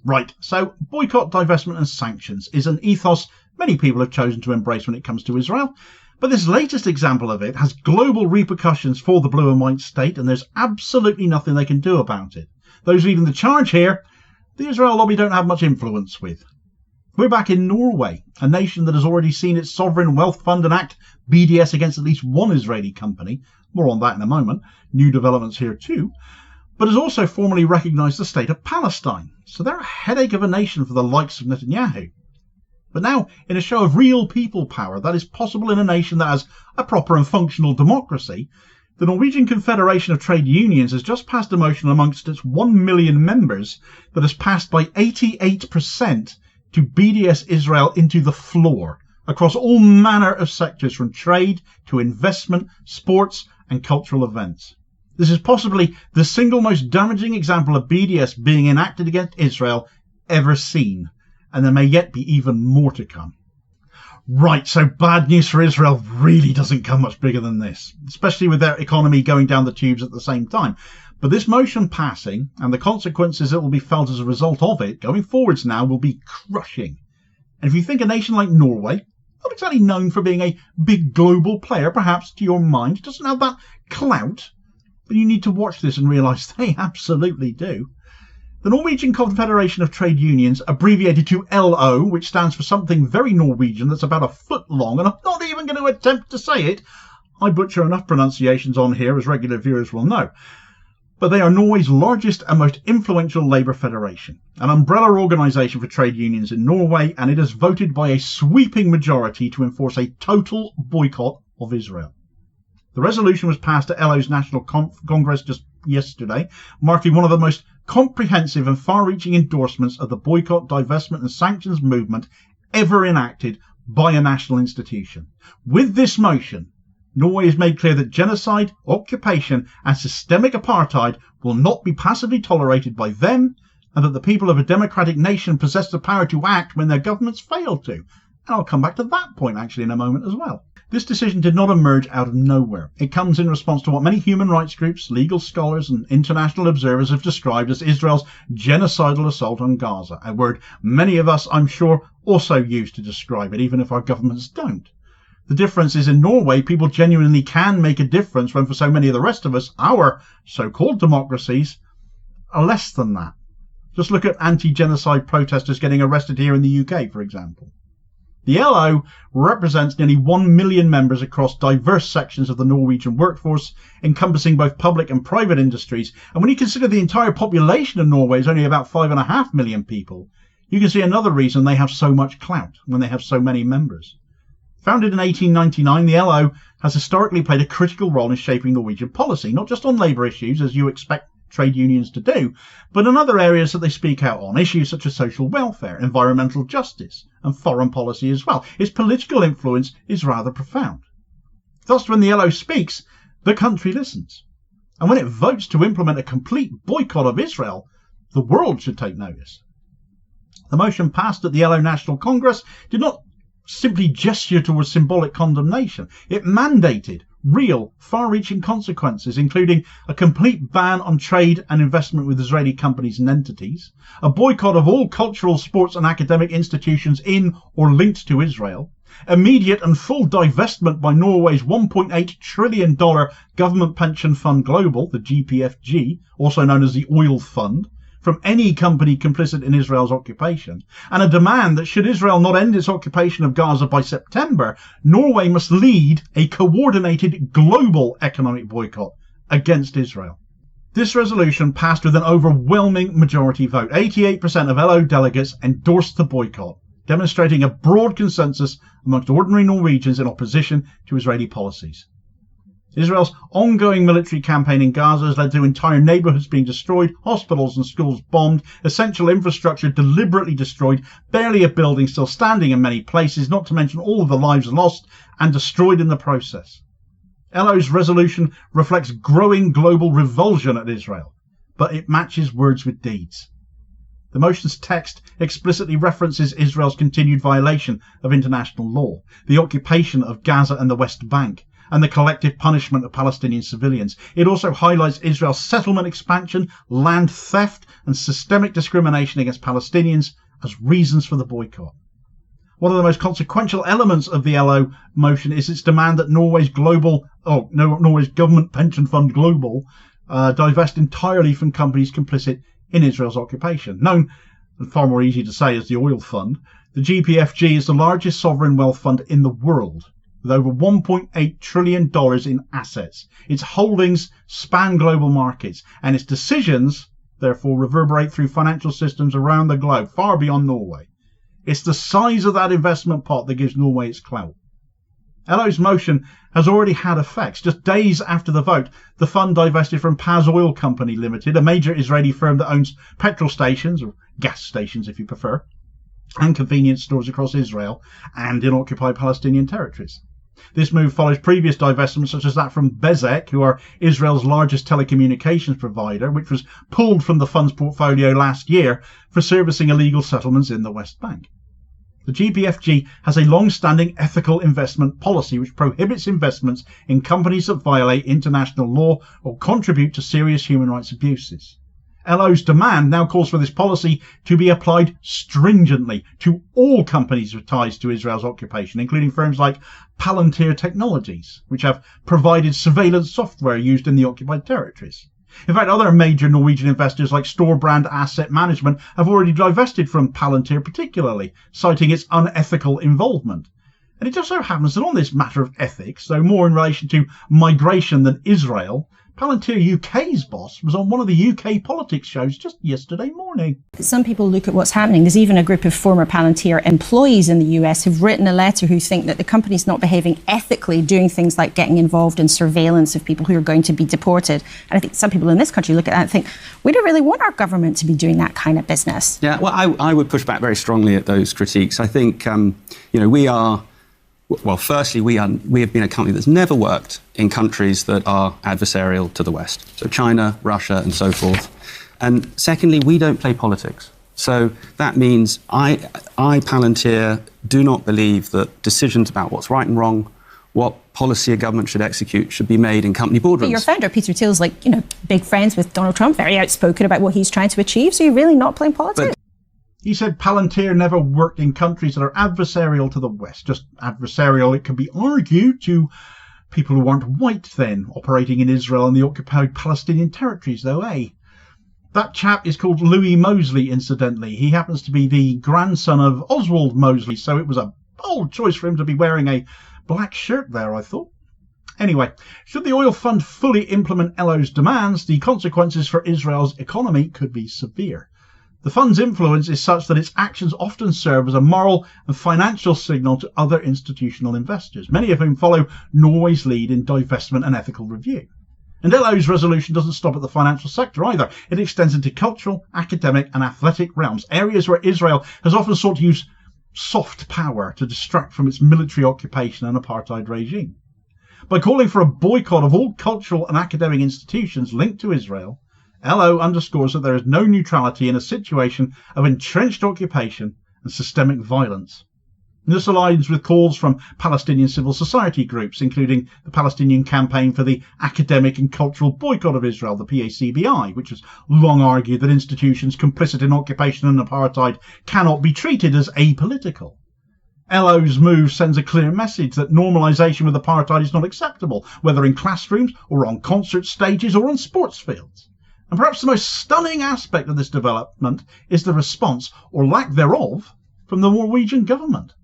Right, so boycott, divestment and sanctions is an ethos many people have chosen to embrace when it comes to Israel. But this latest example of it has global repercussions for the blue and white state, and there's absolutely nothing they can do about it. Those leading the charge here, the Israel lobby don't have much influence with. We're back in Norway, a nation that has already seen its sovereign wealth fund enact BDS against at least one Israeli company. More on that in a moment. New developments here too. But has also formally recognised the State of Palestine. So they're a headache of a nation for the likes of Netanyahu. But now, in a show of real people power that is possible in a nation that has a proper and functional democracy, the Norwegian Confederation of Trade Unions has just passed a motion amongst its 1 million members that has passed by 88% to BDS Israel into the floor across all manner of sectors from trade to investment, sports and cultural events. This is possibly the single most damaging example of BDS being enacted against Israel ever seen, and there may yet be even more to come. Right, so bad news for Israel really doesn't come much bigger than this, especially with their economy going down the tubes at the same time. But this motion passing and the consequences that will be felt as a result of it going forwards now will be crushing. And if you think a nation like Norway, not exactly known for being a big global player, perhaps to your mind, doesn't have that clout, but you need to watch this and realise they absolutely do. The Norwegian Confederation of Trade Unions, abbreviated to LO, which stands for something very Norwegian that's about a foot long, and I'm not even going to attempt to say it. I butcher enough pronunciations on here, as regular viewers will know. But they are Norway's largest and most influential labour federation, an umbrella organisation for trade unions in Norway, and it has voted by a sweeping majority to enforce a total boycott of Israel. The resolution was passed at LO's National Congress just yesterday, marking one of the most comprehensive and far-reaching endorsements of the boycott, divestment and sanctions movement ever enacted by a national institution. With this motion, Norway has made clear that genocide, occupation and systemic apartheid will not be passively tolerated by them, and that the people of a democratic nation possess the power to act when their governments fail to. And I'll come back to that point actually in a moment as well. This decision did not emerge out of nowhere. It comes in response to what many human rights groups, legal scholars and international observers have described as Israel's genocidal assault on Gaza, a word many of us, I'm sure, also use to describe it, even if our governments don't. The difference is in Norway, people genuinely can make a difference when for so many of the rest of us, our so-called democracies, are less than that. Just look at anti-genocide protesters getting arrested here in the UK, for example. The LO represents nearly 1 million members across diverse sections of the Norwegian workforce, encompassing both public and private industries. And when you consider the entire population of Norway is only about 5.5 million people, you can see another reason they have so much clout when they have so many members. Founded in 1899, the LO has historically played a critical role in shaping Norwegian policy, not just on labour issues, as you expect trade unions to do, but in other areas that they speak out on, issues such as social welfare, environmental justice, and foreign policy as well. Its political influence is rather profound. Thus, when the LO speaks, the country listens. And when it votes to implement a complete boycott of Israel, the world should take notice. The motion passed at the LO National Congress did not simply gesture towards symbolic condemnation. It mandated real, far-reaching consequences, including a complete ban on trade and investment with Israeli companies and entities, a boycott of all cultural, sports and academic institutions in or linked to Israel, immediate and full divestment by Norway's $1.8 trillion government pension fund global, the GPFG, also known as the Oil Fund, from any company complicit in Israel's occupation, and a demand that should Israel not end its occupation of Gaza by September, Norway must lead a coordinated global economic boycott against Israel. This resolution passed with an overwhelming majority vote. 88% of LO delegates endorsed the boycott, demonstrating a broad consensus amongst ordinary Norwegians in opposition to Israeli policies. Israel's ongoing military campaign in Gaza has led to entire neighbourhoods being destroyed, hospitals and schools bombed, essential infrastructure deliberately destroyed, barely a building still standing in many places, not to mention all of the lives lost and destroyed in the process. LO's resolution reflects growing global revulsion at Israel, but it matches words with deeds. The motion's text explicitly references Israel's continued violation of international law, the occupation of Gaza and the West Bank, and the collective punishment of Palestinian civilians. It also highlights Israel's settlement expansion, land theft, and systemic discrimination against Palestinians as reasons for the boycott. One of the most consequential elements of the LO motion is its demand that Norway's government pension fund Global divest entirely from companies complicit in Israel's occupation. Known, and far more easy to say, as the oil fund, the GPFG is the largest sovereign wealth fund in the world, with over $1.8 trillion in assets. Its holdings span global markets, and its decisions, therefore, reverberate through financial systems around the globe, far beyond Norway. It's the size of that investment pot that gives Norway its clout. LO's motion has already had effects. Just days after the vote, the fund divested from Paz Oil Company Limited, a major Israeli firm that owns petrol stations, or gas stations if you prefer, and convenience stores across Israel and in occupied Palestinian territories. This move follows previous divestments such as that from Bezek, who are Israel's largest telecommunications provider, which was pulled from the fund's portfolio last year for servicing illegal settlements in the West Bank. The GPFG has a long-standing ethical investment policy which prohibits investments in companies that violate international law or contribute to serious human rights abuses. LO's demand now calls for this policy to be applied stringently to all companies with ties to Israel's occupation, including firms like Palantir Technologies, which have provided surveillance software used in the occupied territories. In fact, other major Norwegian investors like Storebrand Asset Management have already divested from Palantir particularly, citing its unethical involvement. And it just so happens that on this matter of ethics, though more in relation to migration than Israel, Palantir UK's boss was on one of the UK politics shows just yesterday morning. Some people look at what's happening. There's even a group of former Palantir employees in the US who've written a letter who think that the company's not behaving ethically, doing things like getting involved in surveillance of people who are going to be deported. And I think some people in this country look at that and think, we don't really want our government to be doing that kind of business. Yeah, well, I would push back very strongly at those critiques. I think, we are... Well, firstly, we have been a company that's never worked in countries that are adversarial to the West. So China, Russia, and so forth. And secondly, we don't play politics. So that means I, Palantir, do not believe that decisions about what's right and wrong, what policy a government should execute, should be made in company boardrooms. But your founder, Peter Thiel's big friends with Donald Trump, very outspoken about what he's trying to achieve. So you're really not playing politics? He said Palantir never worked in countries that are adversarial to the West. Just adversarial, it can be argued, to people who aren't white then, operating in Israel and the occupied Palestinian territories, though, eh? That chap is called Louis Mosley, incidentally. He happens to be the grandson of Oswald Mosley, so it was a bold choice for him to be wearing a black shirt there, I thought. Anyway, should the oil fund fully implement LO's demands, the consequences for Israel's economy could be severe. The fund's influence is such that its actions often serve as a moral and financial signal to other institutional investors, many of whom follow Norway's lead in divestment and ethical review. And LO's resolution doesn't stop at the financial sector either. It extends into cultural, academic and athletic realms, areas where Israel has often sought to use soft power to distract from its military occupation and apartheid regime. By calling for a boycott of all cultural and academic institutions linked to Israel, LO underscores that there is no neutrality in a situation of entrenched occupation and systemic violence. And this aligns with calls from Palestinian civil society groups, including the Palestinian Campaign for the Academic and Cultural Boycott of Israel, the PACBI, which has long argued that institutions complicit in occupation and apartheid cannot be treated as apolitical. LO's move sends a clear message that normalisation with apartheid is not acceptable, whether in classrooms or on concert stages or on sports fields. And perhaps the most stunning aspect of this development is the response, or lack thereof, from the Norwegian government.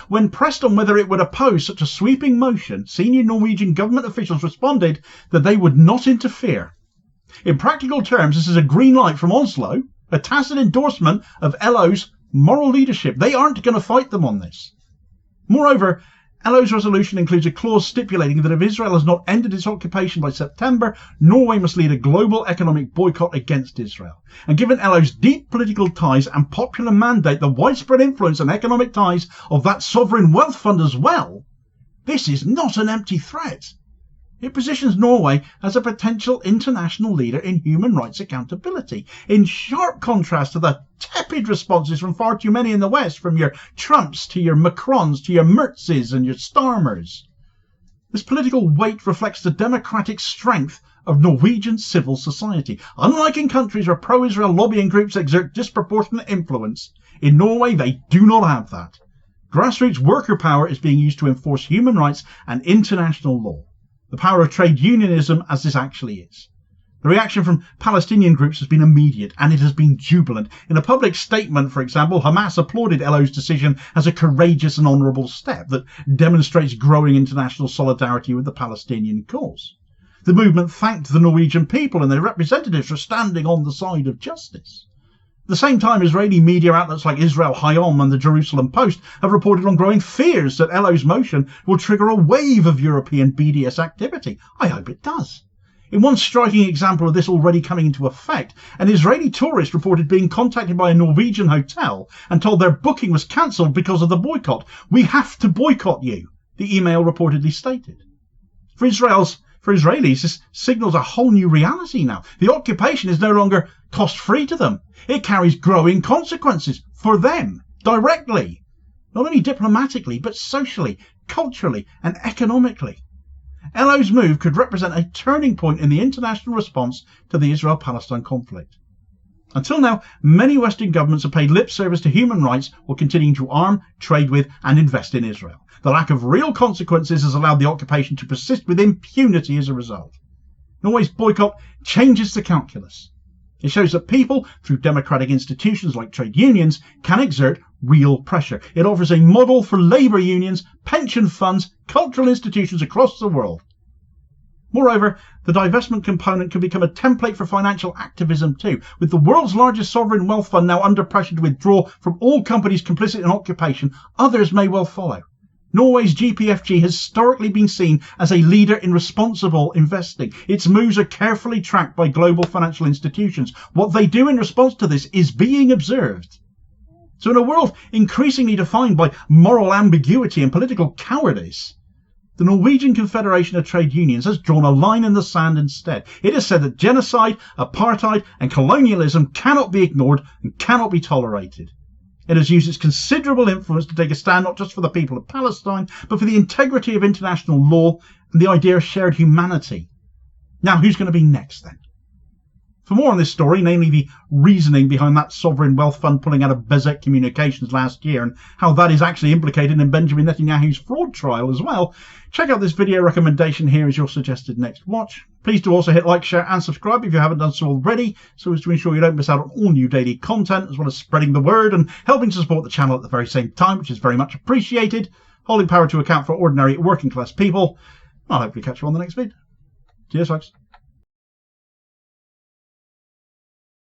When pressed on whether it would oppose such a sweeping motion, senior Norwegian government officials responded that they would not interfere. In practical terms, this is a green light from Oslo, a tacit endorsement of LO's moral leadership. They aren't going to fight them on this. Moreover, LO's resolution includes a clause stipulating that if Israel has not ended its occupation by September, Norway must lead a global economic boycott against Israel. And given LO's deep political ties and popular mandate, the widespread influence and economic ties of that sovereign wealth fund as well, this is not an empty threat. It positions Norway as a potential international leader in human rights accountability, in sharp contrast to the tepid responses from far too many in the West, from your Trumps to your Macrons to your Mertzes and your Starmers. This political weight reflects the democratic strength of Norwegian civil society. Unlike in countries where pro-Israel lobbying groups exert disproportionate influence, in Norway they do not have that. Grassroots worker power is being used to enforce human rights and international law. The power of trade unionism as this actually is. The reaction from Palestinian groups has been immediate, and it has been jubilant. In a public statement, for example, Hamas applauded LO's decision as a courageous and honourable step that demonstrates growing international solidarity with the Palestinian cause. The movement thanked the Norwegian people and their representatives for standing on the side of justice. At the same time, Israeli media outlets like Israel Hayom and the Jerusalem Post have reported on growing fears that LO's motion will trigger a wave of European BDS activity. I hope it does. In one striking example of this already coming into effect, an Israeli tourist reported being contacted by a Norwegian hotel and told their booking was cancelled because of the boycott. "We have to boycott you," the email reportedly stated. For Israelis, this signals a whole new reality now. The occupation is no longer cost-free to them. It carries growing consequences for them, directly. Not only diplomatically, but socially, culturally, and economically. LO's move could represent a turning point in the international response to the Israel-Palestine conflict. Until now, many Western governments have paid lip service to human rights while continuing to arm, trade with, and invest in Israel. The lack of real consequences has allowed the occupation to persist with impunity as a result. Norway's boycott changes the calculus. It shows that people, through democratic institutions like trade unions, can exert real pressure. It offers a model for labour unions, pension funds, cultural institutions across the world. Moreover, the divestment component can become a template for financial activism too. With the world's largest sovereign wealth fund now under pressure to withdraw from all companies complicit in occupation, others may well follow. Norway's GPFG has historically been seen as a leader in responsible investing. Its moves are carefully tracked by global financial institutions. What they do in response to this is being observed. So in a world increasingly defined by moral ambiguity and political cowardice, the Norwegian Confederation of Trade Unions has drawn a line in the sand instead. It has said that genocide, apartheid and colonialism cannot be ignored and cannot be tolerated. It has used its considerable influence to take a stand not just for the people of Palestine, but for the integrity of international law and the idea of shared humanity. Now, who's going to be next then? For more on this story, namely the reasoning behind that sovereign wealth fund pulling out of Bezek Communications last year and how that is actually implicated in Benjamin Netanyahu's fraud trial as well, check out this video recommendation here as your suggested next watch. Please do also hit like, share and subscribe if you haven't done so already, so as to ensure you don't miss out on all new daily content, as well as spreading the word and helping to support the channel at the very same time, which is very much appreciated. Holding power to account for ordinary working class people. I'll hopefully catch you on the next vid. Cheers folks.